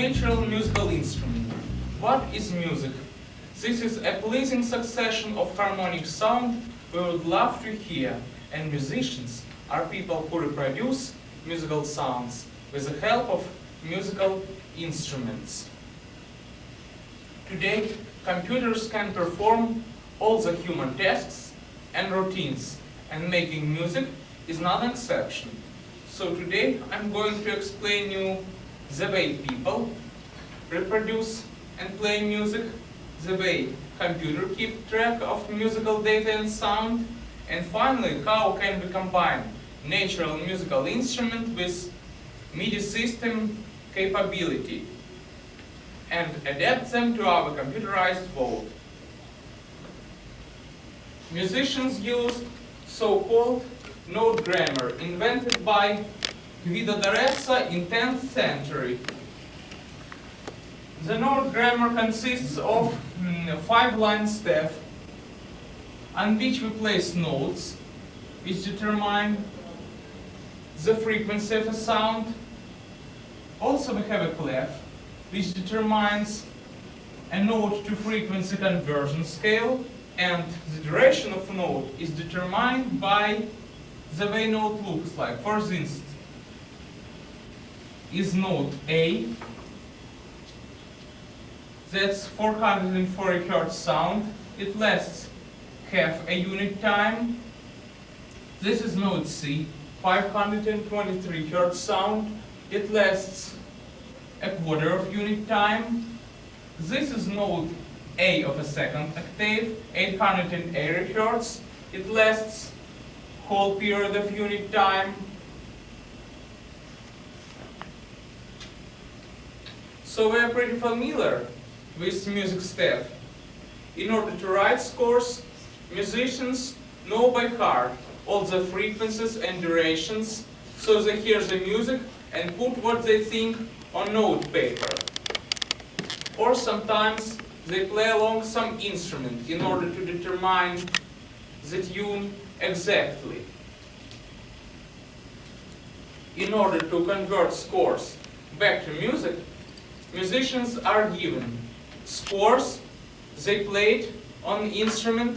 natural musical instrument. What is music? This is a pleasing succession of harmonic sound we would love to hear, and musicians are people who reproduce musical sounds with the help of musical instruments. Today, computers can perform all the human tasks and routines, and making music is not an exception. So today I'm going to explain you the way people reproduce and play music, the way computer keep track of musical data and sound, and finally how can we combine natural musical instrument with MIDI system capability and adapt them to our computerized world. Musicians used so-called note grammar invented by Guido d'Arezzo in 10th century. The note grammar consists of 5-line staff on which we place notes which determine the frequency of a sound. Also we have a clef which determines a note to frequency conversion scale, and the duration of a note is determined by the way note looks like. For instance, is note A, that's 440 Hz sound, it lasts half a unit time. This is note C, 523 Hz sound, it lasts a quarter of unit time. This is note A of a second octave, 880 Hz, it lasts whole period of unit time. So we are pretty familiar with music staff. In order to write scores, musicians know by heart all the frequencies and durations, so they hear the music and put what they think on note paper. Or sometimes they play along some instrument in order to determine the tune exactly. In order to convert scores back to music, musicians are given scores, they play it on the instrument,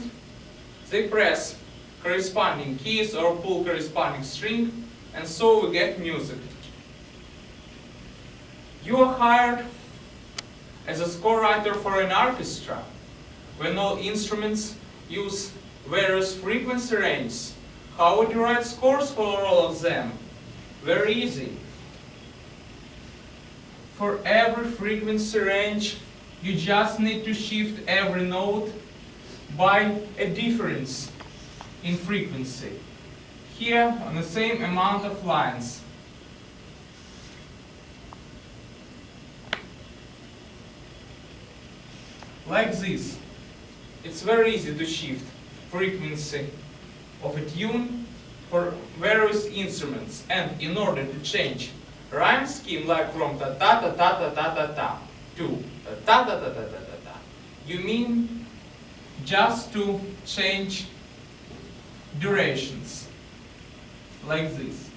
they press corresponding keys or pull corresponding string, and so we get music. You are hired as a score writer for an orchestra, when all instruments use various frequency ranges. How would you write scores for all of them? Very easy. For every frequency range, you just need to shift every note by a difference in frequency. Here, on the same amount of lines. Like this. It's very easy to shift frequency of a tune for various instruments, and in order to change rhyme scheme like from ta ta ta ta ta ta ta ta to ta ta ta ta ta ta ta, you mean just to change durations like this.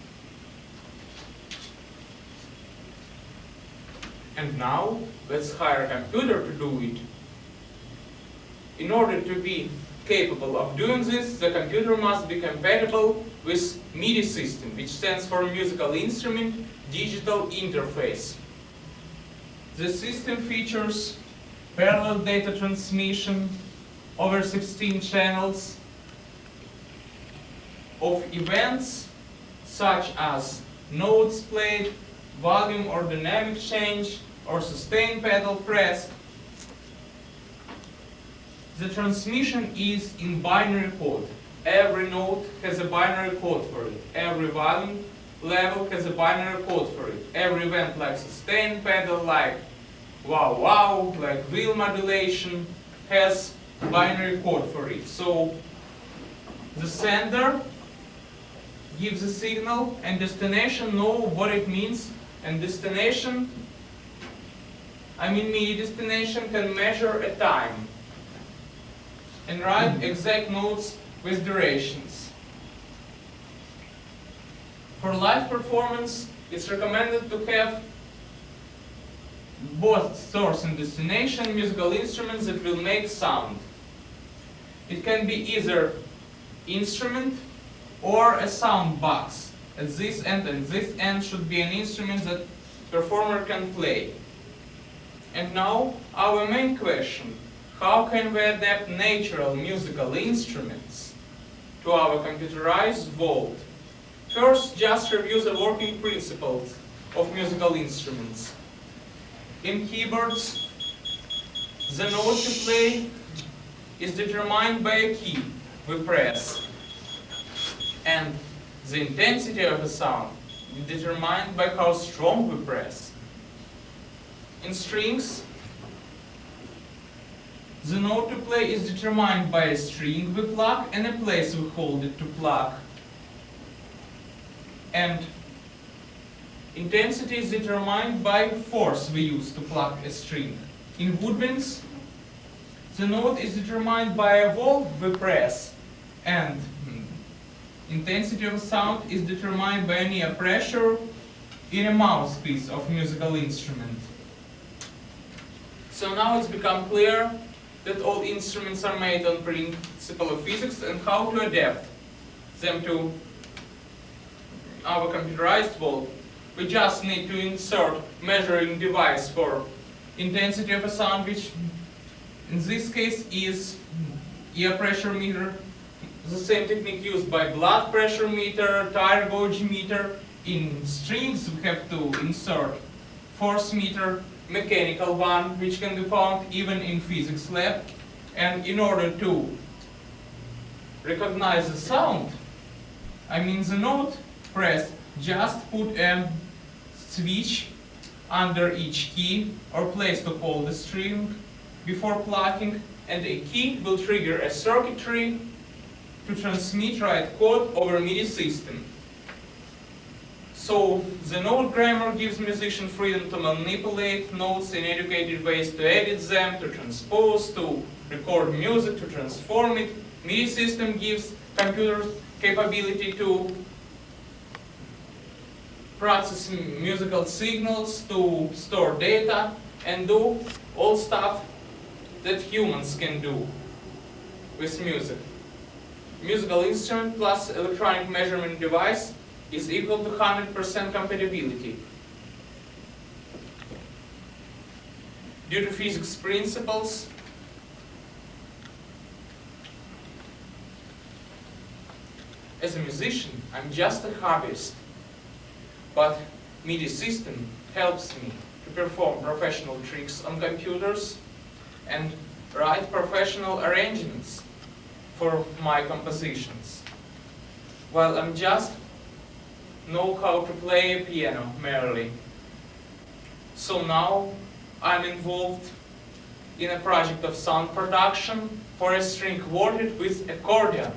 And now let's hire a computer to do it. In order to be capable of doing this, the computer must be compatible with MIDI system, which stands for Musical Instrument Digital Interface. The system features parallel data transmission over 16 channels of events such as notes played, volume or dynamic change, or sustain pedal pressed. The transmission is in binary code. Every note has a binary code for it. Every volume level has a binary code for it. Every event like sustain pedal, like wow wow, like wheel modulation has binary code for it. So the sender gives a signal and destination know what it means, and destination, MIDI destination can measure a time and write exact notes with durations. For live performance, it's recommended to have both source and destination musical instruments that will make sound. It can be either instrument or a sound box. At this end and this end should be an instrument that performer can play. And now our main question: how can we adapt natural musical instruments to our computerized world? First, just review the working principles of musical instruments. In keyboards, the note to play is determined by a key we press, and the intensity of the sound is determined by how strong we press. In strings, the note to play is determined by a string we pluck and a place we hold it to pluck. And intensity is determined by force we use to pluck a string. In woodwinds, the note is determined by a valve we press, and intensity of sound is determined by any pressure in a mouthpiece of musical instrument. So now it's become clear that all instruments are made on principle of physics and how to adapt them to our computerized world. We just need to insert measuring device for intensity of a sound, which in this case is ear pressure meter, the same technique used by blood pressure meter, tire gauge meter. In strings we have to insert force meter, mechanical one, which can be found even in physics lab. And in order to recognize the sound, I mean the note press, just put a switch under each key or place to hold the string before plucking, and a key will trigger a circuitry to transmit right code over MIDI system. So the note grammar gives musician freedom to manipulate notes in educated ways, to edit them, to transpose, to record music, to transform it. MIDI system gives computers capability to process musical signals, to store data, and do all stuff that humans can do with music. Musical instrument plus electronic measurement device is equal to 100% compatibility. Due to physics principles, as a musician, I'm just a hobbyist, but MIDI system helps me to perform professional tricks on computers and write professional arrangements for my compositions, while I'm just know how to play a piano merely. So now I'm involved in a project of sound production for a string quartet with accordion.